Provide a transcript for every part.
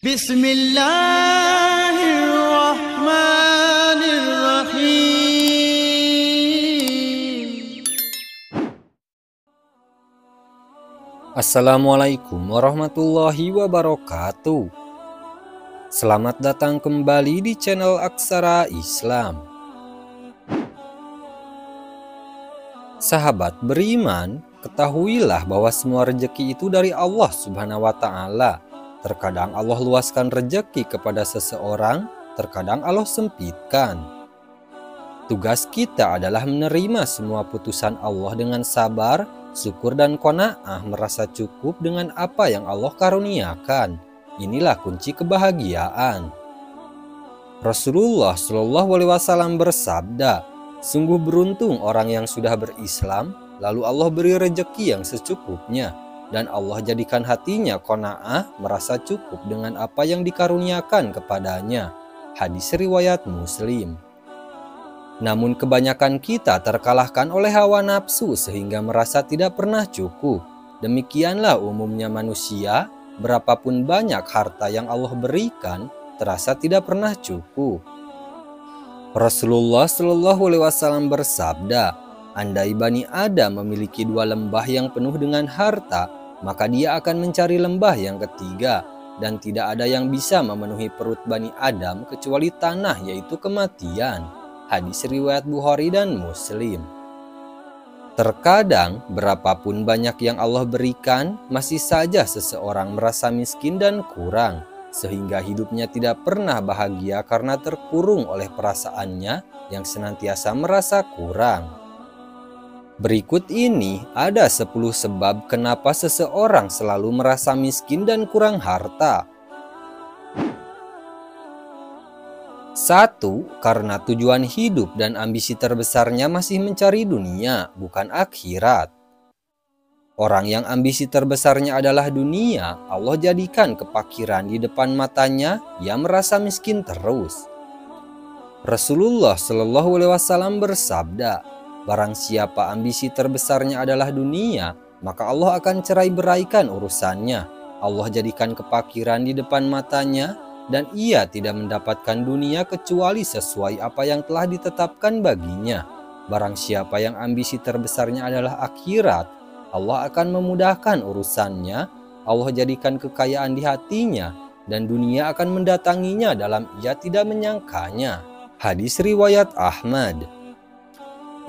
Bismillahirrahmanirrahim. Assalamualaikum warahmatullahi wabarakatuh. Selamat datang kembali di channel Aksara Islam. Sahabat beriman, ketahuilah bahwa semua rezeki itu dari Allah Subhanahu wa Ta'ala. Terkadang Allah luaskan rezeki kepada seseorang, terkadang Allah sempitkan. Tugas kita adalah menerima semua putusan Allah dengan sabar, syukur dan qanaah, merasa cukup dengan apa yang Allah karuniakan. Inilah kunci kebahagiaan. Rasulullah Shallallahu Alaihi Wasallam bersabda, sungguh beruntung orang yang sudah berislam, lalu Allah beri rezeki yang secukupnya, dan Allah jadikan hatinya qanaah, merasa cukup dengan apa yang dikaruniakan kepadanya. Hadis riwayat Muslim. Namun kebanyakan kita terkalahkan oleh hawa nafsu sehingga merasa tidak pernah cukup. Demikianlah umumnya manusia, berapapun banyak harta yang Allah berikan, terasa tidak pernah cukup. Rasulullah Shallallahu Alaihi Wasallam bersabda, andai Bani Adam memiliki 2 lembah yang penuh dengan harta, maka dia akan mencari lembah yang ketiga, dan tidak ada yang bisa memenuhi perut Bani Adam kecuali tanah, yaitu kematian. Hadis riwayat Bukhari dan Muslim. Terkadang berapapun banyak yang Allah berikan, masih saja seseorang merasa miskin dan kurang, sehingga hidupnya tidak pernah bahagia karena terkurung oleh perasaannya yang senantiasa merasa kurang. Berikut ini ada 10 sebab kenapa seseorang selalu merasa miskin dan kurang harta. 1. Karena tujuan hidup dan ambisi terbesarnya masih mencari dunia, bukan akhirat. Orang yang ambisi terbesarnya adalah dunia, Allah jadikan kepakiran di depan matanya, ia merasa miskin terus. Rasulullah Shallallahu Alaihi Wasallam bersabda, barang siapa ambisi terbesarnya adalah dunia, maka Allah akan cerai beraikan urusannya. Allah jadikan kepakiran di depan matanya, dan ia tidak mendapatkan dunia kecuali sesuai apa yang telah ditetapkan baginya. Barang siapa yang ambisi terbesarnya adalah akhirat, Allah akan memudahkan urusannya. Allah jadikan kekayaan di hatinya, dan dunia akan mendatanginya dalam ia tidak menyangkanya. Hadis riwayat Ahmad.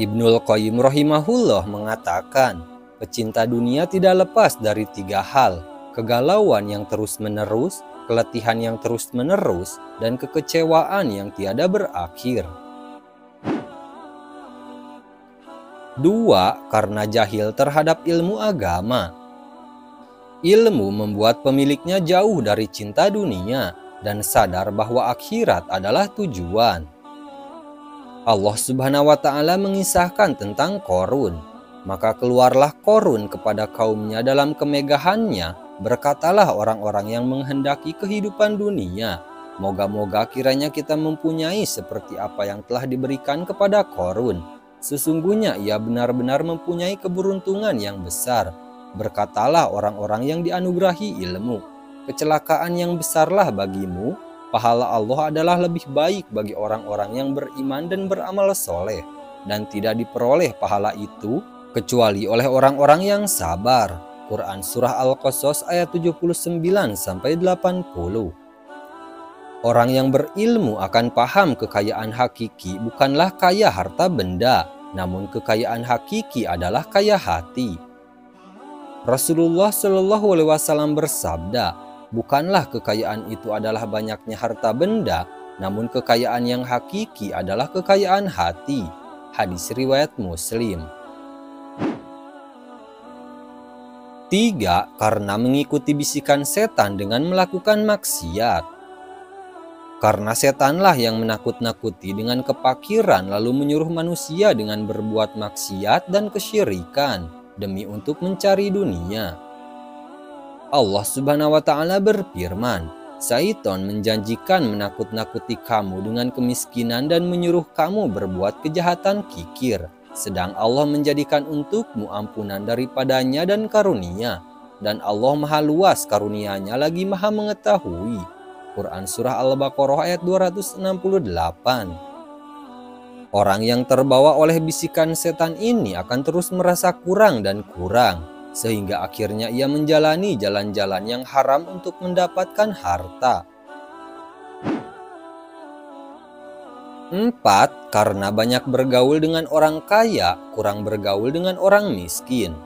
Ibnul Qayyim rahimahullah mengatakan, pecinta dunia tidak lepas dari 3 hal, kegalauan yang terus-menerus, keletihan yang terus-menerus, dan kekecewaan yang tiada berakhir. 2. Karena jahil terhadap ilmu agama. Ilmu membuat pemiliknya jauh dari cinta dunia dan sadar bahwa akhirat adalah tujuan. Allah Subhanahu wa Ta'ala mengisahkan tentang Qorun. Maka keluarlah Qorun kepada kaumnya dalam kemegahannya. Berkatalah orang-orang yang menghendaki kehidupan dunia, moga-moga kiranya kita mempunyai seperti apa yang telah diberikan kepada Qorun. Sesungguhnya ia benar-benar mempunyai keberuntungan yang besar. Berkatalah orang-orang yang dianugerahi ilmu, kecelakaan yang besarlah bagimu. Pahala Allah adalah lebih baik bagi orang-orang yang beriman dan beramal soleh, dan tidak diperoleh pahala itu kecuali oleh orang-orang yang sabar. Quran Surah Al-Qasas ayat 79-80. Orang yang berilmu akan paham kekayaan hakiki bukanlah kaya harta benda, namun kekayaan hakiki adalah kaya hati. Rasulullah Shallallahu Alaihi Wasallam bersabda, bukanlah kekayaan itu adalah banyaknya harta benda, namun kekayaan yang hakiki adalah kekayaan hati. Hadis riwayat Muslim. 3. Karena mengikuti bisikan setan dengan melakukan maksiat. Karena setanlah yang menakut-nakuti dengan kepakiran lalu menyuruh manusia dengan berbuat maksiat dan kesyirikan demi untuk mencari dunia. Allah Subhanahu wa Ta'ala berfirman, Syaitan menjanjikan menakut-nakuti kamu dengan kemiskinan dan menyuruh kamu berbuat kejahatan kikir. Sedang Allah menjadikan untukmu ampunan daripadanya dan karunia. Dan Allah maha luas karunia-Nya lagi maha mengetahui. Quran Surah Al-Baqarah ayat 268. Orang yang terbawa oleh bisikan setan ini akan terus merasa kurang dan kurang, sehingga akhirnya ia menjalani jalan-jalan yang haram untuk mendapatkan harta. 4. Karena banyak bergaul dengan orang kaya, kurang bergaul dengan orang miskin.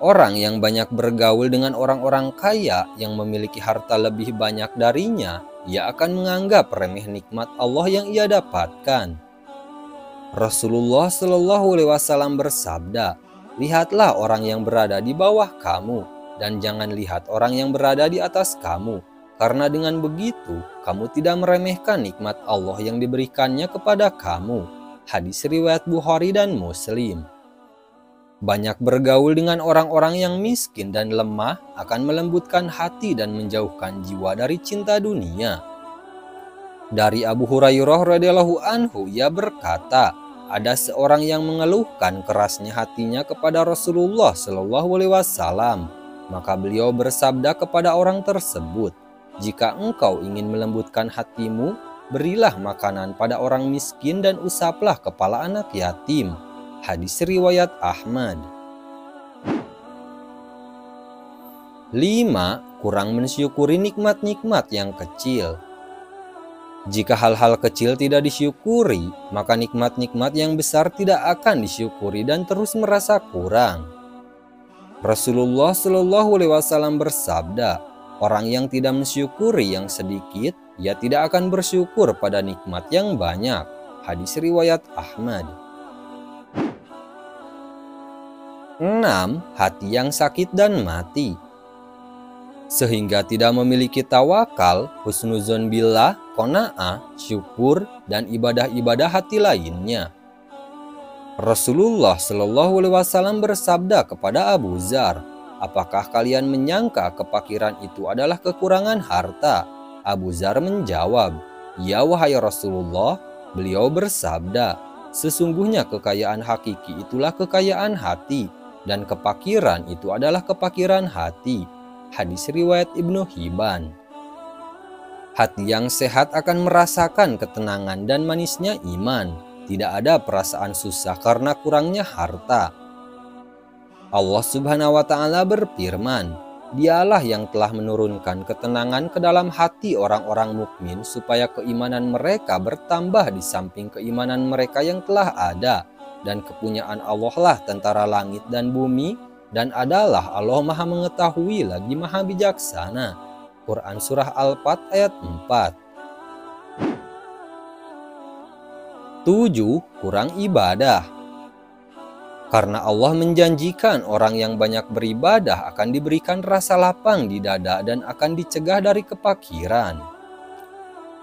Orang yang banyak bergaul dengan orang-orang kaya yang memiliki harta lebih banyak darinya, ia akan menganggap remeh nikmat Allah yang ia dapatkan. Rasulullah Shallallahu Alaihi Wasallam bersabda, "Lihatlah orang yang berada di bawah kamu, dan jangan lihat orang yang berada di atas kamu, karena dengan begitu kamu tidak meremehkan nikmat Allah yang diberikannya kepada kamu." Hadis riwayat Bukhari dan Muslim. Banyak bergaul dengan orang-orang yang miskin dan lemah akan melembutkan hati dan menjauhkan jiwa dari cinta dunia. Dari Abu Hurairah radhiyallahu anhu, ia berkata, ada seorang yang mengeluhkan kerasnya hatinya kepada Rasulullah Shallallahu Alaihi Wasallam. Maka beliau bersabda kepada orang tersebut, "Jika engkau ingin melembutkan hatimu, berilah makanan pada orang miskin dan usaplah kepala anak yatim." Hadis riwayat Ahmad. 5. Kurang mensyukuri nikmat-nikmat yang kecil. Jika hal-hal kecil tidak disyukuri, maka nikmat-nikmat yang besar tidak akan disyukuri dan terus merasa kurang. Rasulullah Shallallahu Alaihi Wasallam bersabda, orang yang tidak mensyukuri yang sedikit, ia tidak akan bersyukur pada nikmat yang banyak. Hadis riwayat Ahmad. 6. Hati yang sakit dan mati. Sehingga tidak memiliki tawakal, husnuzon billah, qanaah, syukur, dan ibadah-ibadah hati lainnya. Rasulullah Shallallahu Alaihi Wasallam bersabda kepada Abu Dzar, "Apakah kalian menyangka kefakiran itu adalah kekurangan harta?" Abu Dzar menjawab, "Ya wahai Rasulullah." Beliau bersabda, "Sesungguhnya kekayaan hakiki itulah kekayaan hati, dan kefakiran itu adalah kefakiran hati." Hadis riwayat Ibnu Hibban. Hati yang sehat akan merasakan ketenangan dan manisnya iman. Tidak ada perasaan susah karena kurangnya harta. Allah Subhanahu wa Ta'ala berfirman, "Dialah yang telah menurunkan ketenangan ke dalam hati orang-orang mukmin supaya keimanan mereka bertambah di samping keimanan mereka yang telah ada, dan kepunyaan Allah lah tentara langit dan bumi, dan adalah Allah Maha Mengetahui lagi Maha Bijaksana." Quran Surah Al-Fat ayat 4. 7. Kurang ibadah. Karena Allah menjanjikan orang yang banyak beribadah akan diberikan rasa lapang di dada dan akan dicegah dari kefakiran.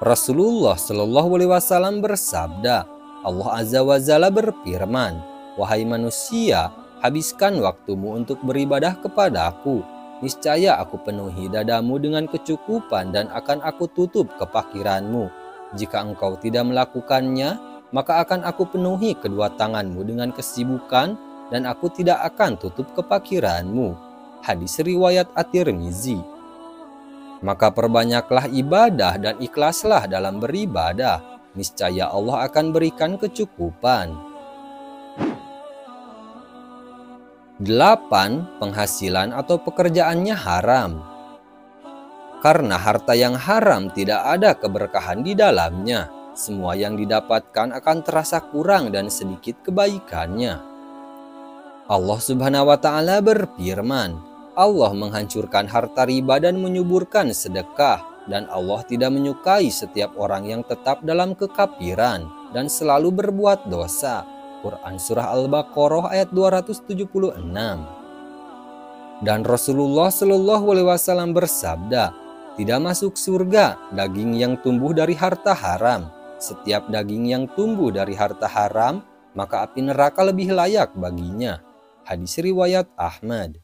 Rasulullah Shallallahu Alaihi Wasallam bersabda, Allah Azza wa Jalla berfirman, "Wahai manusia, habiskan waktumu untuk beribadah kepadaku. Niscaya aku penuhi dadamu dengan kecukupan dan akan aku tutup kefakiranmu. Jika engkau tidak melakukannya, maka akan aku penuhi kedua tanganmu dengan kesibukan dan aku tidak akan tutup kefakiranmu." Hadis riwayat At-Tirmizi. Maka perbanyaklah ibadah dan ikhlaslah dalam beribadah. Niscaya Allah akan berikan kecukupan. 8. Penghasilan atau pekerjaannya haram. Karena harta yang haram tidak ada keberkahan di dalamnya. Semua yang didapatkan akan terasa kurang dan sedikit kebaikannya. Allah Subhanahu wa Ta'ala berfirman, Allah menghancurkan harta riba dan menyuburkan sedekah, dan Allah tidak menyukai setiap orang yang tetap dalam kekafiran dan selalu berbuat dosa. Quran Surah Al-Baqarah ayat 276. Dan Rasulullah Shallallahu Alaihi Wasallam bersabda, tidak masuk surga daging yang tumbuh dari harta haram. Setiap daging yang tumbuh dari harta haram, maka api neraka lebih layak baginya. Hadis riwayat Ahmad.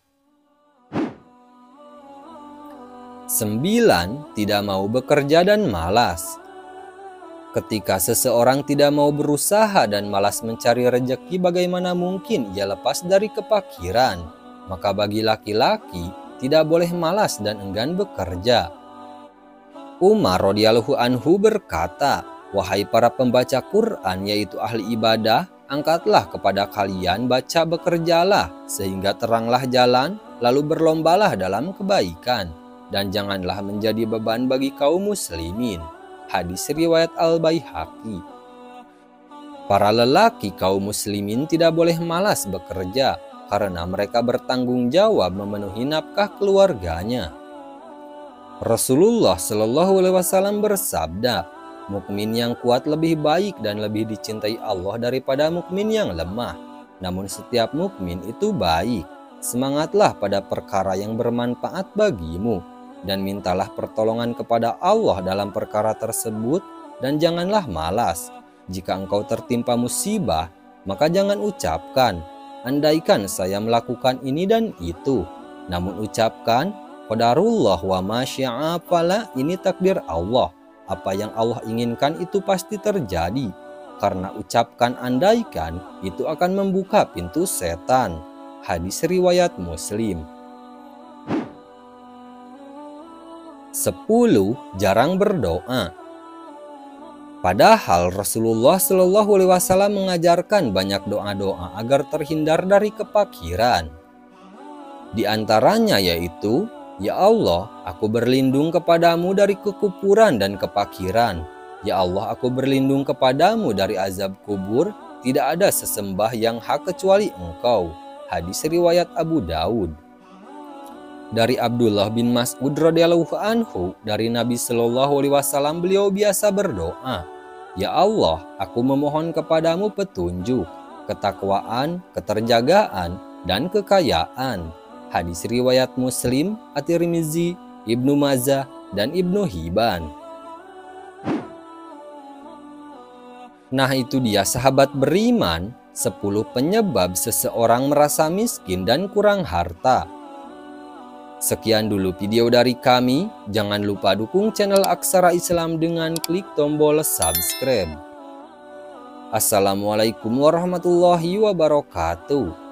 9. Tidak mau bekerja dan malas. Ketika seseorang tidak mau berusaha dan malas mencari rejeki, bagaimana mungkin ia lepas dari kefakiran? Maka bagi laki-laki tidak boleh malas dan enggan bekerja. Umar radhiyallahu anhu berkata, "Wahai para pembaca Quran, yaitu ahli ibadah, angkatlah kepada kalian, baca bekerjalah, sehingga teranglah jalan, lalu berlombalah dalam kebaikan, dan janganlah menjadi beban bagi kaum muslimin." Hadis riwayat Al-Baihaqi. Para lelaki kaum muslimin tidak boleh malas bekerja, karena mereka bertanggung jawab memenuhi nafkah keluarganya. Rasulullah Shallallahu Alaihi Wasallam bersabda, "Mukmin yang kuat lebih baik dan lebih dicintai Allah daripada mukmin yang lemah. Namun setiap mukmin itu baik. Semangatlah pada perkara yang bermanfaat bagimu, dan mintalah pertolongan kepada Allah dalam perkara tersebut, dan janganlah malas. Jika engkau tertimpa musibah, maka jangan ucapkan, 'Andaikan saya melakukan ini dan itu,' namun ucapkan, 'Qadarullah wa ma syaa fa'ala,' ini takdir Allah. Apa yang Allah inginkan itu pasti terjadi. Karena ucapkan andaikan itu akan membuka pintu setan." Hadis riwayat Muslim. 10. Jarang berdoa. Padahal Rasulullah Shallallahu Alaihi Wasallam mengajarkan banyak doa-doa agar terhindar dari kepakiran. Di antaranya yaitu, "Ya Allah, aku berlindung kepadamu dari kekufuran dan kepakiran. Ya Allah, aku berlindung kepadamu dari azab kubur. Tidak ada sesembah yang hak kecuali Engkau." Hadis riwayat Abu Daud. Dari Abdullah bin Mas'ud radhiyallahu anhu, dari Nabi Shallallahu Alaihi Wasallam, beliau biasa berdoa, "Ya Allah, aku memohon kepadamu petunjuk, ketakwaan, keterjagaan, dan kekayaan." Hadis riwayat Muslim, At-Tirmizi, Ibnu Majah, dan Ibnu Hibban. Nah, itu dia sahabat beriman, 10 penyebab seseorang merasa miskin dan kurang harta. Sekian dulu video dari kami. Jangan lupa dukung channel Aksara Islam dengan klik tombol subscribe. Assalamualaikum warahmatullahi wabarakatuh.